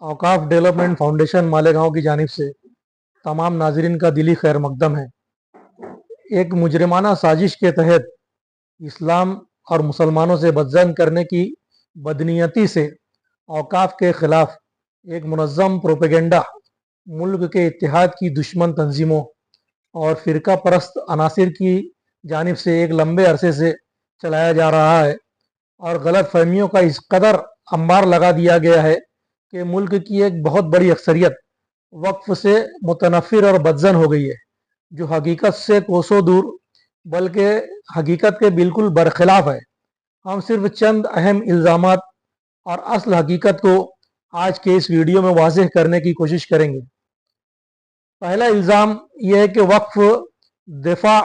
औकाफ development foundation Malegaon की जानिब से तमाम नाजरीन का दिली खैर मकदम है। एक मुजरिमाना साजिश के तहत इस्लाम और मुसलमानों से बदजन करने की बदनीयती से औकाफ के खिलाफ एक मुनज़्ज़म प्रोपेगेंडा मुल्क के इत्तेहाद की दुश्मन तंजीमों और फ़िरका परस्त अनासिर की जानिब से एक लंबे अरसे से चलाया जा रहा है और गलत फहमियों का इस कदर अंबार लगा दिया गया है कि मुल्क की एक बहुत बड़ी अक्सरियत वक्फ से मुतनफ़िर और बदजन हो गई है, जो हकीकत से कोसों दूर बल्कि हकीकत के बिल्कुल बरखिलाफ है। हम सिर्फ चंद अहम इल्ज़ामात और असल हकीकत को आज के इस वीडियो में वाज़ेह करने की कोशिश करेंगे। पहला इल्ज़ाम यह है कि वक्फ दिफा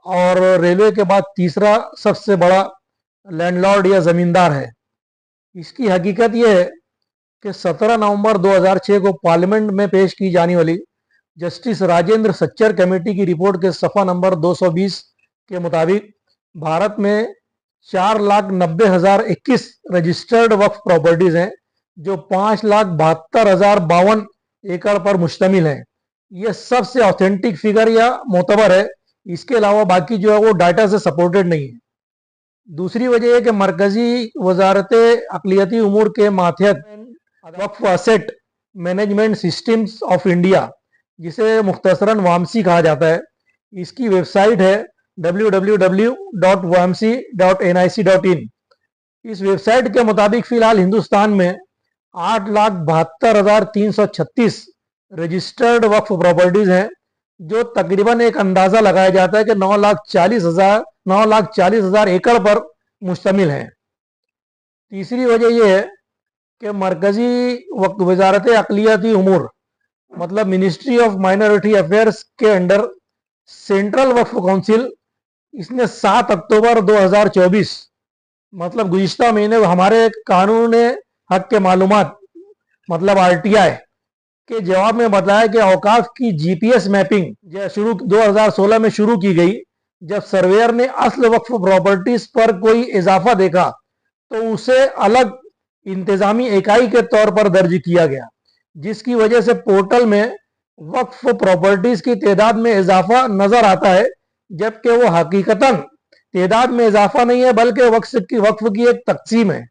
और रेलवे के बाद तीसरा सबसे बड़ा लैंडलॉर्ड या ज़मींदार है। इसकी हकीकत यह है कि 17 नवंबर 2006 को पार्लियामेंट में पेश की जाने वाली जस्टिस राजेंद्र सच्चर कमेटी की रिपोर्ट के सफ़ा नंबर 220 के मुताबिक भारत में 4,90,021 रजिस्टर्ड वक्फ प्रॉपर्टीज़ हैं, जो 5,72,052 एकड़ पर मुश्तमिल हैं। यह सबसे ऑथेंटिक फिगर या मोतबर है। इसके अलावा बाकी जो है वो डाटा से सपोर्टेड नहीं है। दूसरी वजह है कि मरकजी वजारत अक़लियती उमूर के मातहत waqf asset management systems of India, जिसे मुख्तसरन वामसी कहा जाता है, इसकी वेबसाइट है www.wamsi.nic.in। इस वेबसाइट के मुताबिक फ़िलहाल हिंदुस्तान में 8,72,336 रजिस्टर्ड वक्फ प्रॉपर्टीज़ हैं, जो तकरीबन एक अंदाज़ा लगाया जाता है कि 9,40,000 एकड़ पर मुश्तमिल हैं। तीसरी वजह यह है कि मरकजी वजारत अक़लियती उमूर मतलब मिनिस्ट्री ऑफ माइनॉरिटी अफेयर्स के अंडर सेंट्रल वक्फ काउंसिल, इसने 7 अक्टूबर 2024 मतलब गुज़िश्ता महीने हमारे कानून हक के मालूमात मतलब RTI के जवाब में बताया कि औकाफ की GPS मैपिंग शुरू 2016 में शुरू की गई। जब सर्वेयर ने असल वक्फ प्रॉपर्टीज पर कोई इजाफा देखा तो उसे अलग इंतजामी इकाई के तौर पर दर्ज किया गया, जिसकी वजह से पोर्टल में वक्फ प्रॉपर्टीज की तादाद में इजाफा नजर आता है, जबकि वो हकीकतन तादाद में इजाफा नहीं है बल्कि वक्फ की एक तकसीम है।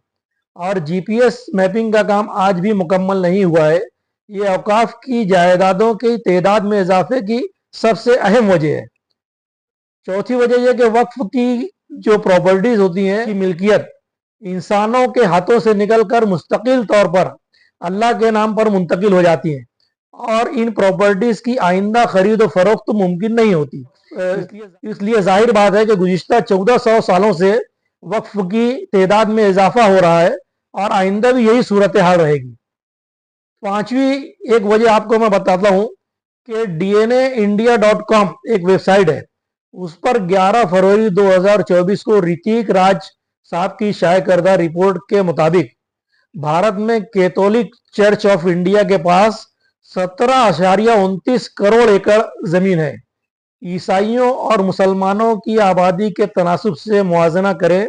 और GPS मैपिंग का काम आज भी मुकम्मल नहीं हुआ है। ये औकाफ की जायदादों की तादाद में इजाफे की सबसे अहम वजह है। चौथी वजह यह कि वक्फ की जो प्रॉपर्टीज होती हैं की मिल्कियत इंसानों के हाथों से निकलकर मुस्तकिल तौर पर अल्लाह के नाम पर मुंतकिल हो जाती हैं और इन प्रॉपर्टीज की आइंदा खरीद और फरोख्त मुमकिन नहीं होती। इसलिए जाहिर बात है कि गुज़िश्ता 1400 सालों से वक्फ की तादाद में इजाफा हो रहा है और आइंदा भी यही सूरत हाल रहेगी। पांचवी एक वजह आपको मैं बताता हूं कि DNAindia.com एक वेबसाइट है, उस पर 11 फरवरी 2024 को ऋतिक राज साहब की शाये करदा रिपोर्ट के मुताबिक भारत में कैथोलिक चर्च ऑफ इंडिया के पास 17.29 करोड़ एकड़ जमीन है। ईसाइयों और मुसलमानों की आबादी के तनासुब से मुआजना करें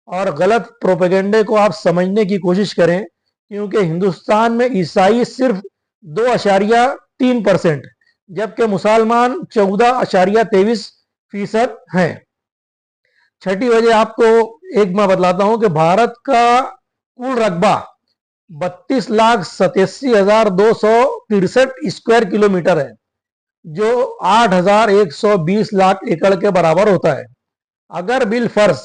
और गलत प्रोपेगेंडे को आप समझने की कोशिश करें, क्योंकि हिंदुस्तान में ईसाई सिर्फ 2.3%, जबकि मुसलमान 14.23% हैं। छठी वजह आपको एक मैं बतलाता हूं कि भारत का कुल रकबा 32,87,263 स्क्वायर किलोमीटर है, जो 8,120 लाख एकड़ के बराबर होता है। अगर बिल फर्ज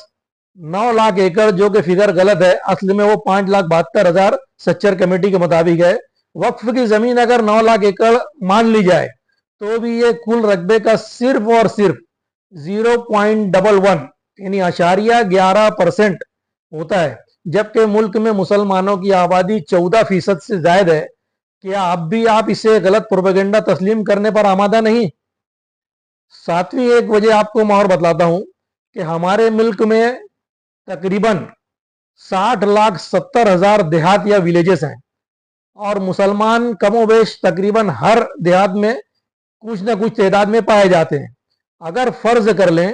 9 लाख एकड़, जो कि फिगर गलत है, असल में वो 5,72,000 सच्चर कमेटी के मुताबिक है, वक्फ की जमीन अगर 9 लाख एकड़ मान ली जाए तो भी ये कुल रकबे का सिर्फ और सिर्फ 0.11 यानी 11% होता है, जबकि मुल्क में मुसलमानों की आबादी 14% से ज्यादा है। क्या आप इसे गलत प्रोपेगेंडा तस्लीम करने पर आमादा नहीं? सातवीं एक वजह आपको मैं और बतलाता हूं कि हमारे मुल्क में तकरीबन 60,70,000 देहात या विलेजेस हैं और मुसलमान कमोबेश तकरीबन हर देहात में कुछ न कुछ तादाद में पाए जाते हैं। अगर फर्ज कर लें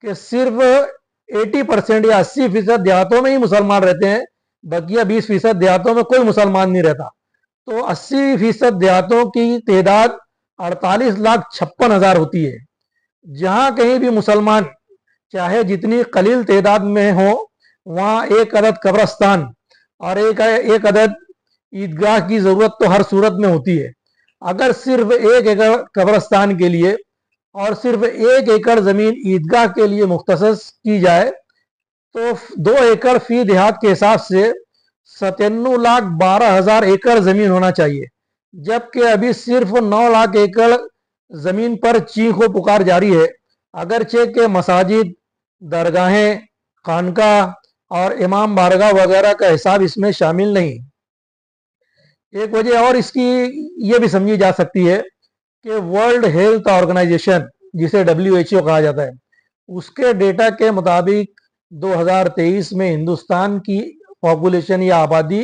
कि सिर्फ 80% या 80% देहातों में ही मुसलमान रहते हैं, बकिया 20% देहातों में कोई मुसलमान नहीं रहता, तो 80% देहातों की तादाद 48,56,000 होती है। जहां कहीं भी मुसलमान चाहे जितनी कलील तादाद में हो, वहां एक अदद कब्रस्तान और एक अदद ईदगाह की जरूरत तो हर सूरत में होती है। अगर सिर्फ 1 एकड़ कब्रस्तान के लिए और सिर्फ 1 एकड़ जमीन ईदगाह के लिए मुख्तसस की जाए तो 2 एकड़ फी देहात के हिसाब से 97,12,000 एकड़ जमीन होना चाहिए, जबकि अभी सिर्फ 9 लाख एकड़ जमीन पर चीखों पुकार जारी है। अगरचे के मसाजिद, दरगाहें, खानका और इमाम बारगाह वगैरह का हिसाब इसमें शामिल नहीं। एक वजह और इसकी ये भी समझी जा सकती है कि वर्ल्ड हेल्थ ऑर्गेनाइजेशन, जिसे WHO कहा जाता है, उसके डेटा के मुताबिक 2023 में हिंदुस्तान की पॉपुलेशन या आबादी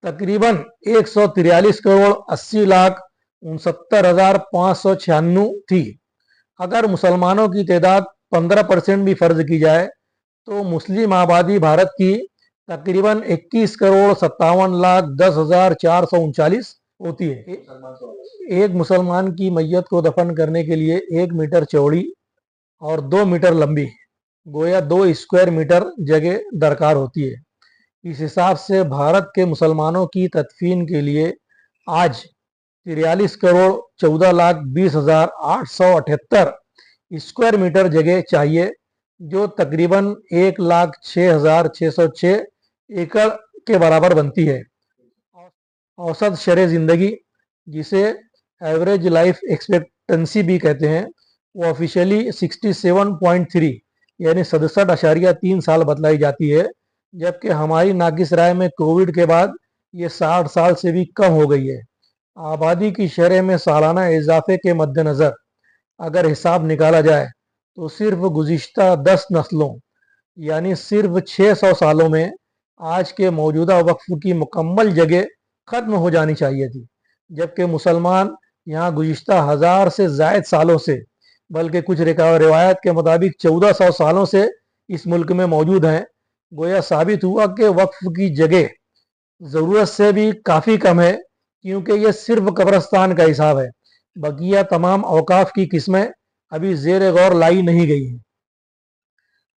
तकरीबन 143 करोड़ 80 लाख 69,596 थी। अगर मुसलमानों की तादाद 15% भी फर्ज की जाए तो मुस्लिम आबादी भारत की तकरीबन 21 करोड़ 57 लाख 10,439 होती है। एक मुसलमान की मैयत को दफन करने के लिए 1 मीटर चौड़ी और 2 मीटर लंबी, गोया 2 स्क्वायर मीटर जगह दरकार होती है। इस हिसाब से भारत के मुसलमानों की तदफीन के लिए आज 43 करोड़ 14 लाख 20,878 स्क्वायर मीटर जगह चाहिए, जो तकरीबन 1,06,606 एकड़ के बराबर बनती है। औसत शरह ज़िंदगी, जिसे एवरेज लाइफ एक्सपेक्टेंसी भी कहते हैं, वो ऑफिशियली 67.3 यानी 67.3 साल बतलाई जाती है, जबकि हमारी नाकिस राय में कोविड के बाद ये 60 साल से भी कम हो गई है। आबादी की शरह में सालाना इजाफे के मद्देनज़र अगर हिसाब निकाला जाए तो सिर्फ गुज़िश्ता 10 नस्लों यानी सिर्फ 600 सालों में आज के मौजूदा वक्फ की मुकम्मल जगह ख़त्म हो जानी चाहिए थी, जबकि मुसलमान यहाँ गुज़िश्ता 1000 से ज़ायद सालों से, बल्कि कुछ रिवायत के मुताबिक 1400 सालों से इस मुल्क में मौजूद हैं। गोया साबित हुआ कि वक्फ की जगह ज़रूरत से भी काफ़ी कम है, क्योंकि ये सिर्फ कब्रस्तान का हिसाब है। बकिया तमाम औकाफ की किस्में अभी ज़ेर गौर लाई नहीं गई हैं।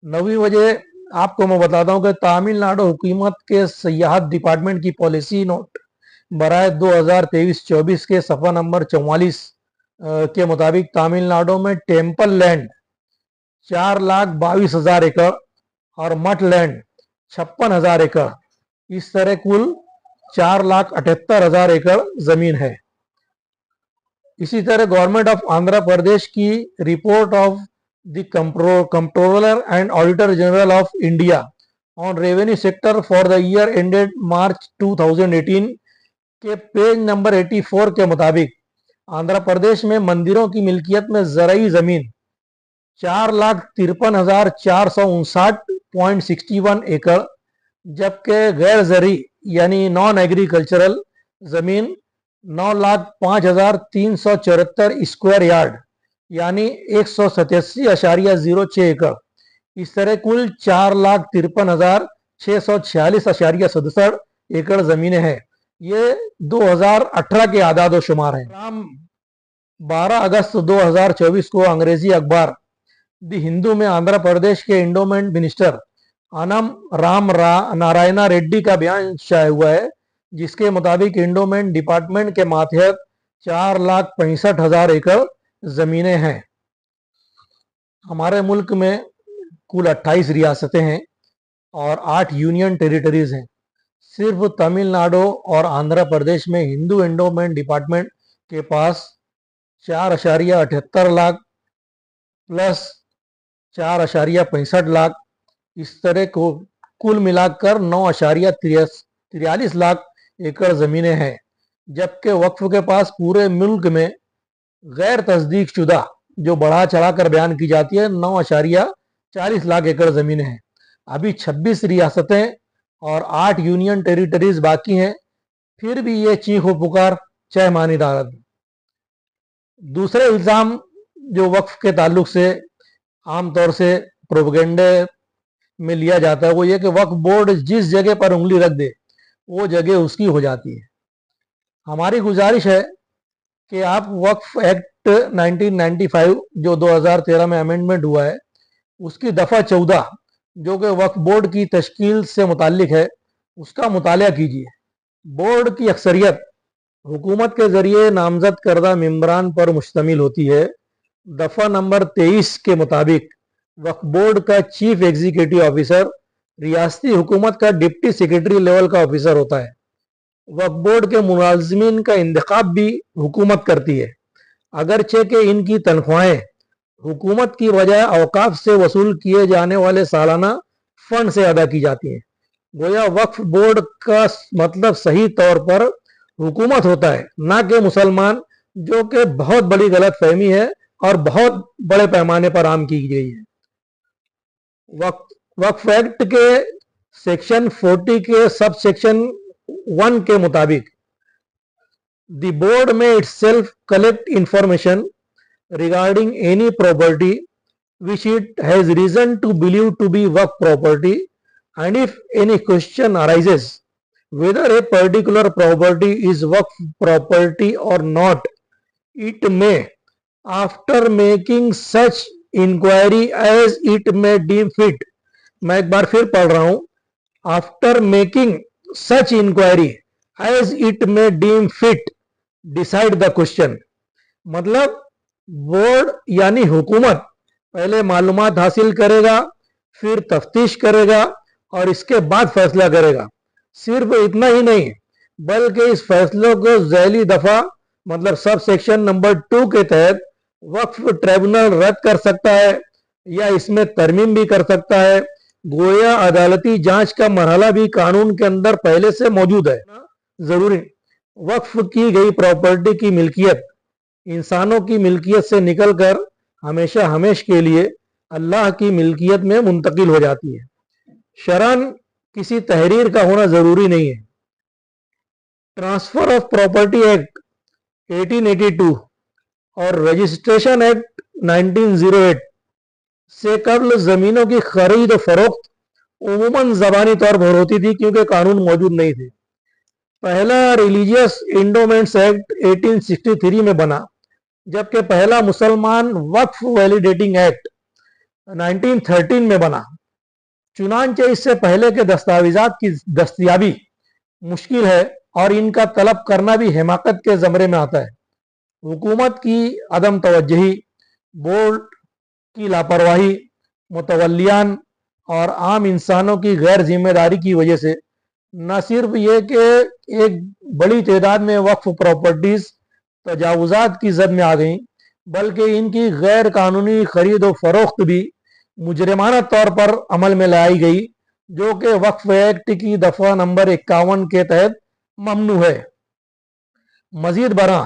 नवी वजह आपको मैं बताता हूँ कि तमिलनाडु हुकूमत के सियाहत डिपार्टमेंट की पॉलिसी नोट बराए 2023-24 के सफ़ा नंबर 44 के मुताबिक तमिलनाडु में टेम्पल लैंड 4,22,000 एकड़ और मठ लैंड 56,000 एकड़, इस तरह कुल 4,78,000 एकड़ जमीन है। इसी तरह गवर्नमेंट ऑफ आंध्र प्रदेश की report of the controller and auditor general of India on revenue sector for the year ended March 2018 के पेज नंबर 84 के मुताबिक आंध्र प्रदेश में मंदिरों की मिल्कियत में ज़रई ज़मीन 4,53,459.61 एकड़, जबकि गैर ज़रई यानी नॉन एग्रीकल्चरल ज़मीन 9,05,374 स्क्वायर यार्ड यानी 187.06 एकड़, इस तरह कुल 4,53,646.67 एकड़ ज़मीनें हैं। ये 2018 के आदाद शुमार हैं। 12 अगस्त 2024 को अंग्रेजी अखबार द हिंदू में आंध्र प्रदेश के इंडोमेंट मिनिस्टर अनम राम नारायणा रेड्डी का बयान शाया हुआ है, जिसके मुताबिक इंडोमेंट डिपार्टमेंट के मातहत 4,65,000 एकड़ ज़मीनें हैं। हमारे मुल्क में कुल 28 रियासतें हैं और 8 यूनियन टेरिटरीज हैं। सिर्फ तमिलनाडु और आंध्र प्रदेश में हिंदू एंडोमेंट डिपार्टमेंट के पास 4,78 लाख प्लस 4,65 लाख, इस तरह को कुल मिलाकर 9,43 लाख एकड़ ज़मीनें हैं, जबकि वक्फ के पास पूरे मुल्क में गैर तस्दीक शुदा जो बढ़ा चढ़ाकर बयान की जाती है 9,40 लाख एकड़ ज़मीनें हैं। अभी 26 रियासतें और 8 यूनियन टेरिटरीज बाकी हैं, फिर भी ये चीखो पुकार चाहे मानी दारद। दूसरे इल्ज़ाम जो वक्फ के ताल्लुक से आमतौर से प्रोपेगेंडे में लिया जाता है वो ये कि वक्फ बोर्ड जिस जगह पर उंगली रख दे वो जगह उसकी हो जाती है। हमारी गुजारिश है कि आप वक्फ एक्ट 1995 जो 2013 में अमेंडमेंट हुआ है उसकी दफ़ा 14 जो कि वक्फ बोर्ड की तश्कील से मुताल्लिक है उसका मुताला कीजिए। बोर्ड की अक्सरियत हुकूमत के ज़रिए नामजद करदा मेंबरान पर मुश्तमिल होती है। दफ़ा नंबर 23 के मुताबिक वक्फ बोर्ड का चीफ एग्जीक्यूटिव ऑफिसर रियासती हुकूमत का डिप्टी सेक्रेटरी लेवल का ऑफिसर होता है। वक्फ बोर्ड के मुलाजमीन का इंतखाब भी हुकूमत करती है, अगरचे कि इनकी तनख्वाहें हुकूमत की बजाय औकाफ से वसूल किए जाने वाले सालाना फंड से अदा की जाती हैं। गोया वक्फ बोर्ड का मतलब सही तौर पर हुकूमत होता है, ना कि मुसलमान, जो कि बहुत बड़ी गलत फहमी है और बहुत बड़े पैमाने पर आम की गई है। वक्फ एक्ट के सेक्शन 40 के सब सेक्शन 1 के मुताबिक द बोर्ड में itself collect information regarding any property which it has reason to believe to be work property, and if any question arises whether a particular property is work property or not, it may, after making such inquiry as it may deem fit, मैं एक बार फिर पढ़ रहा हूं, after making such inquiry as it may deem fit, decide the question। मतलब board यानी हुकूमत पहले मालूमात हासिल करेगा, फिर तफ्तीश करेगा और इसके बाद फैसला करेगा। सिर्फ इतना ही नहीं बल्कि इस फैसलों को ज़ैली दफा मतलब सब सेक्शन नंबर 2 के तहत वक्फ ट्रिब्यूनल रद्द कर सकता है या इसमें तरमीम भी कर सकता है। गोया अदालती जांच का मरहला भी कानून के अंदर पहले से मौजूद है। जरूरी वक्फ की गई प्रॉपर्टी की मिल्कियत इंसानों की मिल्कियत से निकलकर हमेशा हमेश के लिए अल्लाह की मिल्कियत में मुंतकिल हो जाती है। शरन किसी तहरीर का होना जरूरी नहीं है। ट्रांसफर ऑफ प्रॉपर्टी एक्ट 1882 और रजिस्ट्रेशन एक्ट 1908 से कबल जमीनों की खरीद और फरोख्त उमूमन जबानी तौर पर होती थी क्योंकि कानून मौजूद नहीं थे। पहला रिलीजियस इंडोमेंट्स एक्ट 1863 में बना, जबकि पहला मुसलमान वक्फ वैलिडेटिंग एक्ट 1913 में बना। चुनांचे इससे पहले के दस्तावेजात की दस्तयाबी मुश्किल है और इनका तलब करना भी हिमाकत के ज़मरे में आता है। हुकूमत की अदम तवज्जही, बोर्ड की लापरवाही, मुतवल्लियान और आम इंसानों की गैर जिम्मेदारी की वजह से न सिर्फ ये कि एक बड़ी तादाद में वक्फ प्रॉपर्टीज तजावुजात की जद में आ गई, बल्कि इनकी गैर कानूनी खरीद व फरोख्त भी मुजरिमाना तौर पर अमल में लाई गई, जो कि वक्फ एक्ट की दफ़ा नंबर 51 के तहत ममनू है। मजीद बरा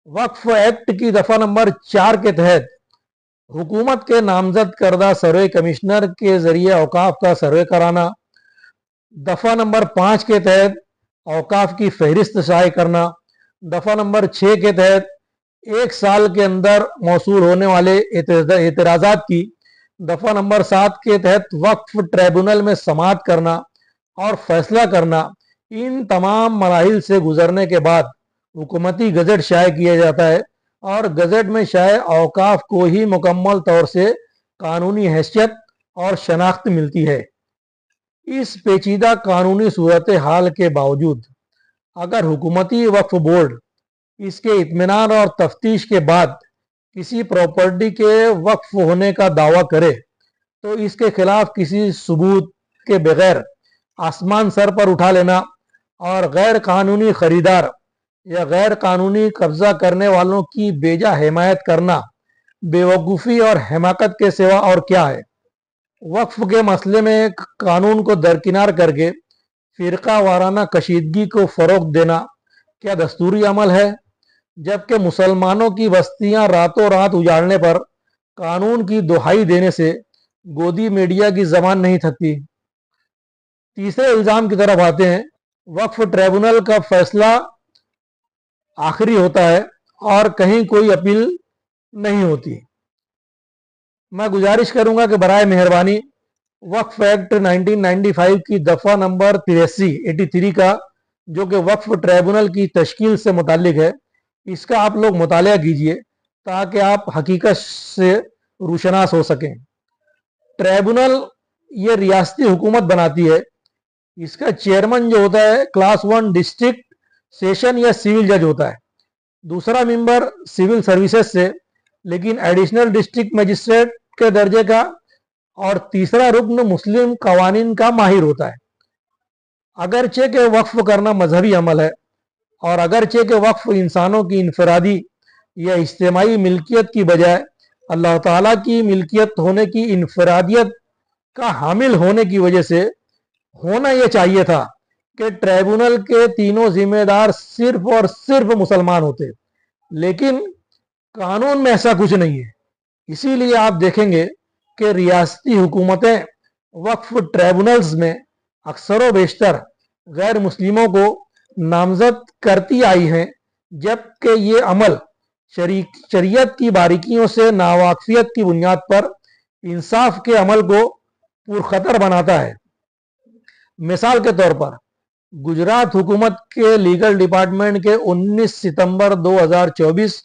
वक्फ एक्ट की दफ़ा नंबर 4 के तहत हुकूमत के नामजद करदा सर्वे कमिश्नर के जरिए औकाफ का सर्वे कराना, दफ़ा नंबर 5 के तहत औकाफ की फहरिस्त शाये करना, दफ़ा नंबर 6 के तहत 1 साल के अंदर मौसूल होने वाले एतराज़ात की, दफ़ा नंबर 7 के तहत वक्फ ट्रिब्यूनल में समाअत करना और फैसला करना। इन तमाम मराहिल से गुजरने के बाद हुकूमती गज़ट शाये किया जाता है और गज़ट में शाये औकाफ को ही मुकम्मल तौर से कानूनी हैसियत और शनाख्त मिलती है। इस पेचीदा कानूनी सूरत हाल के बावजूद अगर हुकूमती वक्फ बोर्ड इसके इत्मीनान और तफ्तीश के बाद किसी प्रॉपर्टी के वक्फ होने का दावा करे तो इसके खिलाफ किसी सबूत के बगैर आसमान सर पर उठा लेना और गैर कानूनी खरीदार या गैर कानूनी कब्जा करने वालों की बेजा हिमायत करना बेवकूफ़ी और हिमाकत के सिवा और क्या है। वक्फ के मसले में कानून को दरकिनार करके फ़िरका वाराना कशीदगी को फ़रोग़ देना क्या दस्तूरी अमल है, जबकि मुसलमानों की बस्तियां रातों रात उजाड़ने पर कानून की दुहाई देने से गोदी मीडिया की जबान नहीं थकती। तीसरे इल्ज़ाम की तरफ आते हैं। वक्फ ट्रिब्यूनल का फैसला आखिरी होता है और कहीं कोई अपील नहीं होती। मैं गुजारिश करूंगा कि बराए मेहरबानी वक्फ एक्ट 1995 की दफ़ा नंबर 83 का जो कि वक्फ ट्राइब्यूनल की तश्कील से मुतालिक है, इसका आप लोग मुतालिया कीजिए ताकि आप हकीकत से रोशनास हो सकें। ट्राइब्यूनल ये रियासती हुकूमत बनाती है। इसका चेयरमैन जो होता है क्लास 1 डिस्ट्रिक्ट सेशन या सिविल जज होता है। दूसरा मेंबर सिविल सर्विसेज से लेकिन एडिशनल डिस्ट्रिक्ट मजिस्ट्रेट के दर्जे का, और तीसरा रुकन मुस्लिम कवानीन का माहिर होता है। अगरचे के वक्फ करना मजहबी अमल है और अगरचे के वक्फ इंसानों की इनफरादी या इज्तिमाई मिल्कियत की बजाय अल्लाह ताला की मिल्कियत होने की इनफरादियत का हामिल होने की वजह से होना यह चाहिए था कि ट्राइब्यूनल के तीनों जिम्मेदार सिर्फ और सिर्फ मुसलमान होते, लेकिन कानून में ऐसा कुछ नहीं है। इसीलिए आप देखेंगे कि रियासती हुकूमतें वक्फ ट्राइब्यूनल्स में अक्सर बेशतर गैर मुस्लिमों को नामजद करती आई हैं, जबकि ये अमल शरीयत की बारीकियों से नावाकफियत की बुनियाद पर इंसाफ के अमल को पुरखतर बनाता है। मिसाल के तौर पर गुजरात हुकूमत के लीगल डिपार्टमेंट के 19 सितंबर 2024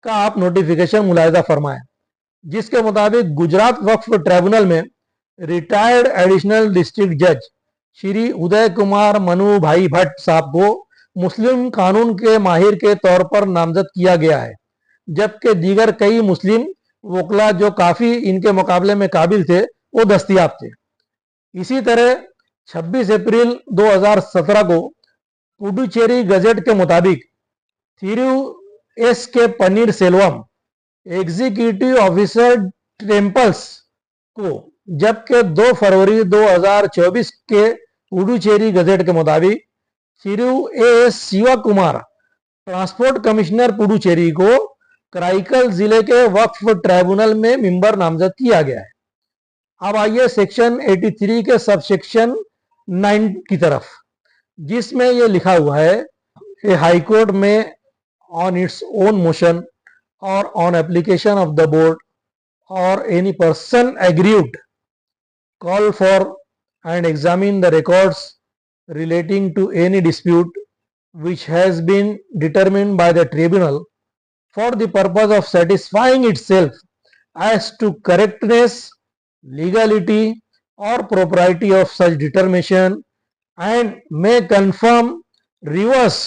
का आप नोटिफिकेशन मुलाहिजा फरमाएं, जिसके मुताबिक गुजरात वक्फ ट्राइब्यूनल में रिटायर्ड एडिशनल डिस्ट्रिक्ट जज श्री उदय कुमार मनु भाई भट्ट साहब को मुस्लिम कानून के माहिर के तौर पर नामजद किया गया है, जबकि दीगर कई मुस्लिम वकला जो काफ़ी इनके मुकाबले में काबिल थे वो दस्तयाब थे। इसी तरह 26 अप्रैल 2017 को पुडुचेरी गजेट के मुताबिक थिरु एस के paneer Selvam executive officer temples को, जबकि 2 फरवरी 2024 के पुडुचेरी गजेट के मुताबिक थिरु ए शिवा कुमार ट्रांसपोर्ट कमिश्नर पुडुचेरी को कराईकल जिले के वक्फ ट्राइब्यूनल में मेंबर नामजद किया गया है। अब आइए सेक्शन 83 के सब सेक्शन 9 की तरफ, जिसमें यह लिखा हुआ है हाई कोर्ट में ऑन इट्स ओन मोशन और on application of the board और any person aggrieved call for and examine the records relating to any dispute which has been determined by the tribunal for the purpose of satisfying itself as to correctness, legality or propriety of such determination, and may confirm, reverse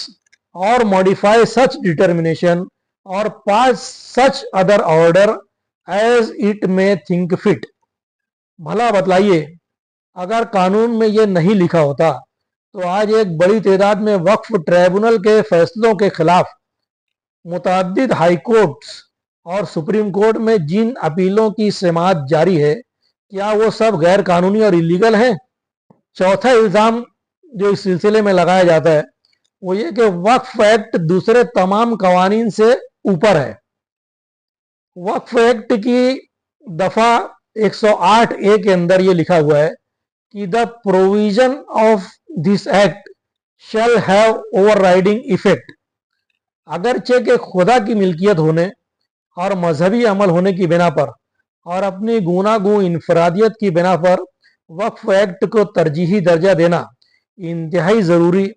or modify such determination or pass such other order as it may think fit। भला बतलाइए, अगर कानून में यह नहीं लिखा होता तो आज एक बड़ी तादाद में वक्फ ट्राइब्यूनल के फैसलों के खिलाफ मुतअद्दिद हाई कोर्ट्स और सुप्रीम कोर्ट में जिन अपीलों की समाअत जारी है, क्या वो सब गैर कानूनी और इलीगल हैं? चौथा इल्ज़ाम जो इस सिलसिले में लगाया जाता है वो ये कि वक्फ एक्ट दूसरे तमाम कवानीन से ऊपर है। वक्फ एक्ट की दफा 108 ए के अंदर ये लिखा हुआ है कि the provision of this act shall have overriding effect. अगरचे के खुदा की मिल्कियत होने और मजहबी अमल होने की बिना पर और अपनी गूनागू इनफरादियत की बिना पर वक्फ एक्ट को तरजीही दर्जा देना इंतहाई ज़रूरी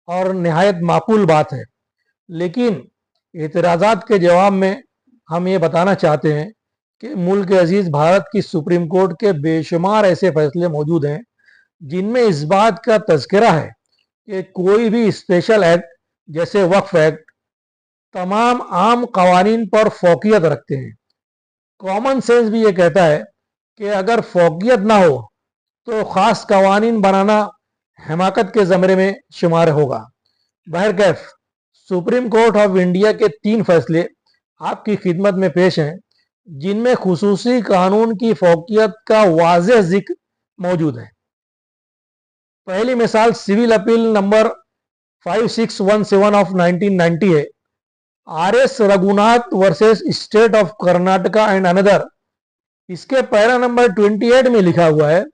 और नहायत माकूल बात है, लेकिन एतराज़ात के जवाब में हम ये बताना चाहते हैं कि मुल्क अजीज़ भारत की सुप्रीम कोर्ट के बेशुमार ऐसे फैसले मौजूद हैं जिनमें इस बात का तज़किरा है कि कोई भी स्पेशल एक्ट जैसे वक्फ एक्ट तमाम आम कवानीन पर फौकियत रखते हैं। कॉमन सेंस भी ये कहता है कि अगर फौकियत ना हो तो ख़ास कवानीन बनाना हिमाकत के ज़मरे में शुमार होगा। बहरकैफ सुप्रीम कोर्ट ऑफ इंडिया के 3 फैसले आपकी खिदमत में पेश हैं, जिनमें खुसूसी कानून की फौकियत का वाज़ेह जिक्र मौजूद है। पहली मिसाल सिविल अपील नंबर 5617 ऑफ 1990 है, RS Raghunath versus state of Karnataka and another. इसके पैरा नंबर 28 में लिखा हुआ है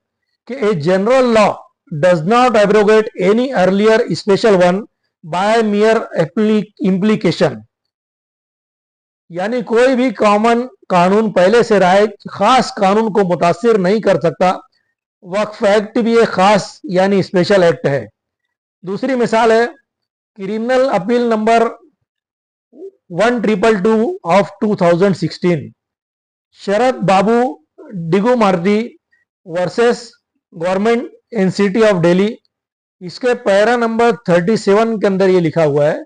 कि a general law does not abrogate any earlier special one by mere implication, यानी कोई भी कॉमन कानून पहले से राय खास कानून को मुतासिर नहीं कर सकता। वक्फ एक्ट भी एक खास यानी स्पेशल एक्ट है। दूसरी मिसाल है criminal appeal number 1222 of 2016, Sharad Babu Digumardi versus government in city of Delhi. इसके पैरा नंबर 37 के अंदर ये लिखा हुआ है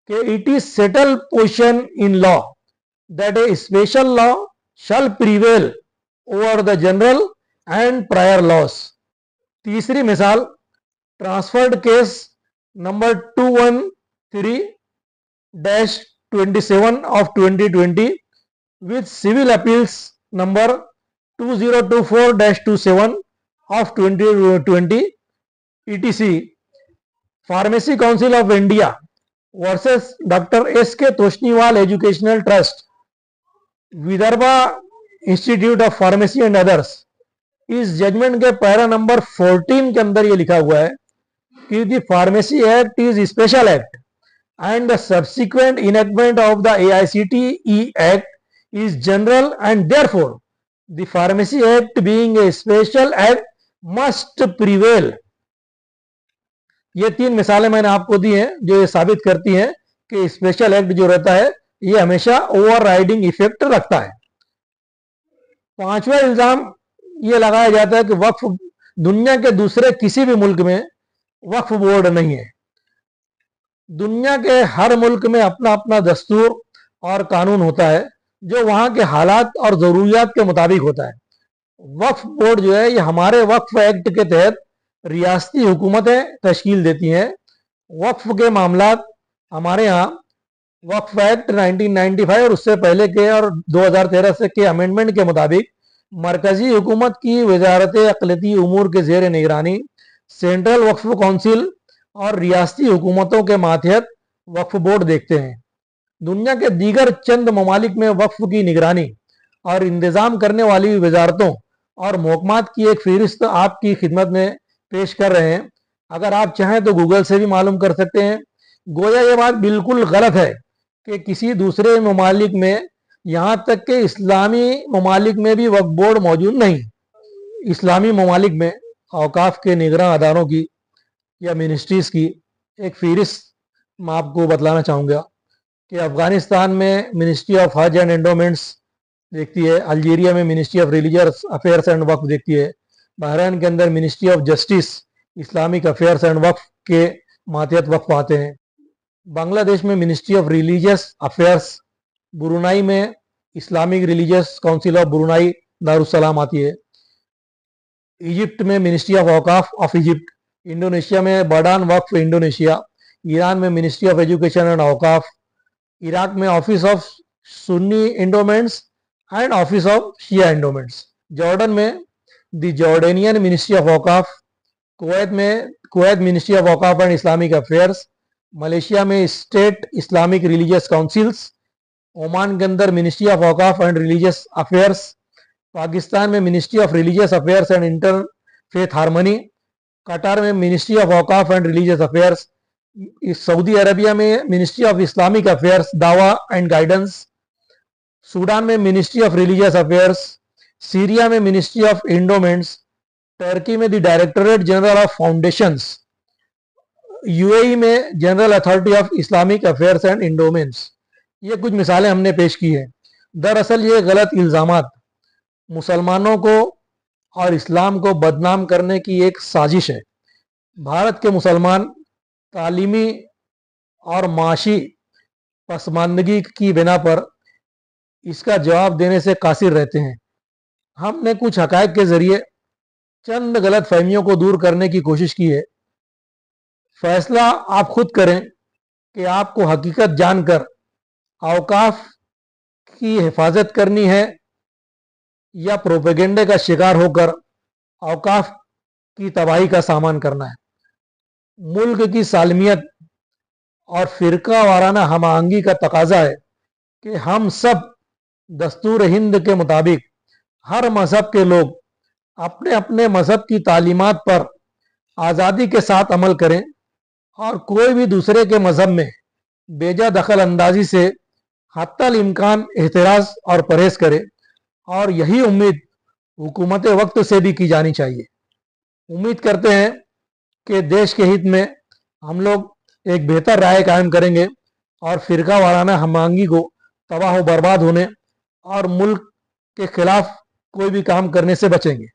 कि it is settle position in law that a special law shall prevail over the general and prior laws. तीसरी मिसाल, transferred case number 213-27 of 2020 with civil appeals number 2024-27 of 2020 etc. Pharmacy Council of India versus Dr. S.K. Toshniwal Educational Trust, Vidarbha institute of pharmacy and others. इस judgement के para number 14 के अंदर ये लिखा हुआ है कि the pharmacy act is special act and the subsequent enactment of the AICTE act is general and therefore the pharmacy act being a special act must prevail। ये 3 मिसालें मैंने आपको दी हैं जो ये साबित करती हैं कि स्पेशल एक्ट जो रहता है ये हमेशा ओवरराइडिंग इफेक्ट रखता है। 5वां इल्जाम ये लगाया जाता है कि वक्फ दुनिया के दूसरे किसी भी मुल्क में वक्फ बोर्ड नहीं है। दुनिया के हर मुल्क में अपना अपना दस्तूर और कानून होता है जो वहां के हालात और जरूरियात के मुताबिक होता है। वक्फ बोर्ड जो है ये हमारे वक्फ एक्ट के तहत रियासती हुकूमतें तश्कील देती हैं। वक्फ के मामलात हमारे यहाँ वक्फ एक्ट 1995 और उससे पहले के और 2013 से के अमेंडमेंट के मुताबिक मरकजी हुकूमत की वजारत अक़लियती उमूर के ज़ेर निगरानी सेंट्रल वक्फ काउंसिल और रियासती हुकूमतों के मातहत वक्फ बोर्ड देखते हैं। दुनिया के दीगर चंद ममालिक में वक्फ की निगरानी और इंतजाम करने वाली वजारतों और महकमात की एक फहरिस्त आपकी खिदमत में पेश कर रहे हैं। अगर आप चाहें तो गूगल से भी मालूम कर सकते हैं। गोया ये बात बिल्कुल गलत है कि किसी दूसरे ममालिक में, यहाँ तक कि इस्लामी ममालिक में भी वक्फ बोर्ड मौजूद नहीं। इस्लामी ममालिक में औकाफ के निगरान अदारों की या मिनिस्ट्रीज़ की एक फहरिस्त मैं आपको बतलाना चाहूँगा कि अफगानिस्तान में ministry of Hajj and endowments देखती है, अल्जीरिया में ministry of religious affairs and waqf देखती है, बहरीन के अंदर ministry of justice Islamic affairs and waqf के मातहत वक्फ आते हैं, बांग्लादेश में ministry of religious affairs, Brunei में Islamic religious council of Brunei Darussalam आती है, इजिप्ट में ministry of Awqaf of Egypt, Indonesia में बडान वक्फ इंडोनेशिया, ईरान में ministry of education and औकाफ, Iraq में office of Sunni endowments and office of Shia endowments, Jordan में the Jordanian ministry of Awqaf, Kuwait में Kuwait ministry of Awqaf and Islamic affairs, Malaysia में state Islamic religious councils, Oman के अंदर ministry of Awqaf and religious affairs, Pakistan में ministry of religious affairs and interfaith harmony, Qatar में ministry of Awqaf and religious affairs, Saudi Arabia में ministry of Islamic affairs dawah and guidance, Sudan में ministry of religious affairs, Syria में ministry of endowments, Turkey में the directorate general of foundations, UAE में general authority of Islamic affairs and endowments. ये कुछ मिसालें हमने पेश की हैं। दरअसल ये गलत इल्ज़ामात मुसलमानों को और इस्लाम को बदनाम करने की एक साजिश है। भारत के मुसलमान तालीमी और माशी पसमानदगी की बिना पर इसका जवाब देने से कासिर रहते हैं। हमने कुछ हकायक के जरिए चंद गलत फहमियों को दूर करने की कोशिश की है। फैसला आप खुद करें कि आपको हकीकत जानकर औकाफ की हिफाजत करनी है या प्रोपेगेंडे का शिकार होकर औकाफ की तबाही का सामान करना है। मुल्क की सालमियत और फिरका वाराना हम आहंगी का तकाजा है कि हम सब दस्तूर हिंद के मुताबिक हर मजहब के लोग अपने अपने मजहब की तालीमात पर आज़ादी के साथ अमल करें और कोई भी दूसरे के मजहब में बेजा दखल अंदाजी से हत्तल इम्कान एहतराज और परहेज करे, और यही उम्मीद हुकूमत वक्त से भी की जानी चाहिए। उम्मीद करते हैं कि देश के हित में हम लोग एक बेहतर राय कायम करेंगे और फिरका वाराना हमआंगी को तबाह व बर्बाद होने और मुल्क के खिलाफ कोई भी काम करने से बचेंगे।